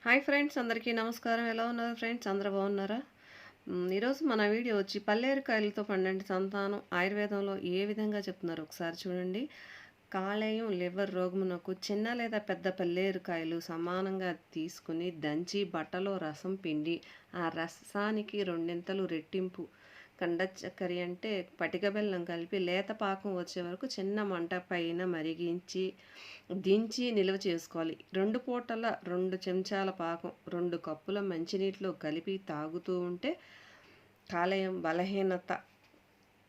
Hi friends, అందరికీ నమస్కారం. ఎలా ఉన్నారు ఫ్రెండ్స్? అందరూ బాగున్నారా? ఈరోజు మన వీడియో వచ్చి పల్లేరుకాయలతో పండండి సంతానం ఆయుర్వేదంలో ఏ విధంగా చెప్తున్నారు ఒకసారి చూడండి. కాలేయం, లివర్ రోగమునకు చిన్న లేదా పెద్ద పల్లేరుకాయలు సమానంగా తీసుకుని దంచి బట్టలో రసం పిండి ఆ రసానికి రెండింతలు రెట్టింపు కండ చక్కరి అంటే పటిక బెల్లం కలిపి లేత పాకం వచ్చే వరకు చిన్న మంట పైన మరిగించి దించి నిల్వ చేసుకోవాలి. 2 పూటల 2 చెంచాల పాకం 2 కప్పుల మంచినీటిలో కలిపి తాగుతూ ఉంటే కాలేయం బలహీనత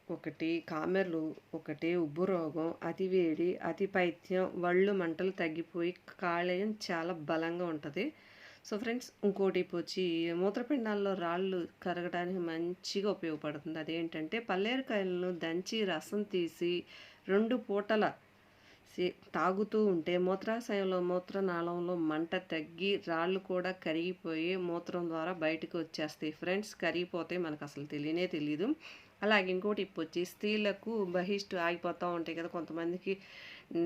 ఒకటి, కామెర్లు ఒకటి, ఉబ్బు రోగం, అతివేడి, అతి పైత్యం, వళ్ళు మంటలు తగ్గిపోయి కాలేయం చాలా బలంగా ఉంటుంది. సో ఫ్రెండ్స్, ఇంకోటి వచ్చి మూత్రపిండాల్లో రాళ్ళు కరగడానికి మంచిగా ఉపయోగపడుతుంది. అదేంటంటే పల్లేరుకాయలను దంచి రసం తీసి 2 పూటల తాగుతూ ఉంటే మూత్రాశయంలో మూత్రనాళంలో మంట తగ్గి రాళ్ళు కూడా కరిగిపోయి మూత్రం ద్వారా బయటకు వచ్చేస్తాయి ఫ్రెండ్స్. కరిగిపోతే మనకు అసలు తెలియనే తెలియదు. అలాగే ఇంకోటి వచ్చి స్త్రీలకు బహిష్టు ఆగిపోతూ ఉంటాయి కదా, కొంతమందికి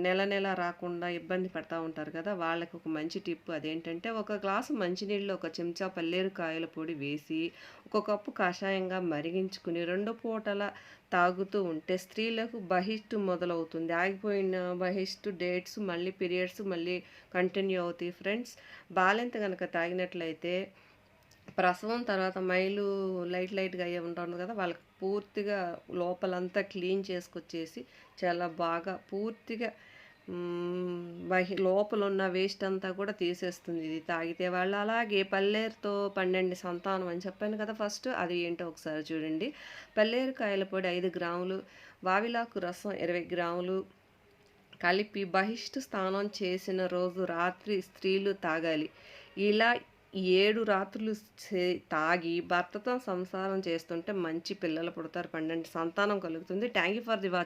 నెల నెల రాకుండా ఇబ్బంది పడుతూ ఉంటారు కదా, వాళ్ళకి ఒక మంచి టిప్. అదేంటంటే ఒక గ్లాసు మంచినీళ్ళు ఒక చెంచా పల్లేరు కాయల పొడి వేసి ఒక కప్పు కషాయంగా మరిగించుకుని 2 పూటల తాగుతూ ఉంటే స్త్రీలకు బహిష్టు మొదలవుతుంది. ఆగిపోయిన బహిష్టు డేట్స్ మళ్ళీ పీరియడ్స్ మళ్ళీ కంటిన్యూ అవుతాయి ఫ్రెండ్స్. బాలింత కనుక తాగినట్లయితే ప్రసవం తర్వాత మైలు లైట్‌గా అయ్యే ఉంటుంది కదా, వాళ్ళకి పూర్తిగా లోపలంతా క్లీన్ చేసుకొచ్చేసి చాలా బాగా పూర్తిగా లోపలున్న వేస్ట్ అంతా కూడా తీసేస్తుంది ఇది తాగితే వాళ్ళు. అలాగే పల్లేరుతో పండండి సంతానం అని చెప్పాను కదా ఫస్ట్, అది ఏంటో ఒకసారి చూడండి. పల్లేరు కాయల పొడి 5 గ్రాములు, వావిలాకు రసం 20 గ్రాములు కలిపి బహిష్టు స్నానం చేసిన రోజు రాత్రి స్త్రీలు తాగాలి. ఇలా 7 రాత్రులు తాగి భర్తతో సంసారం చేస్తుంటే మంచి పిల్లలు పుడతారు, పండండి సంతానం కలుగుతుంది. Thank you for the watch.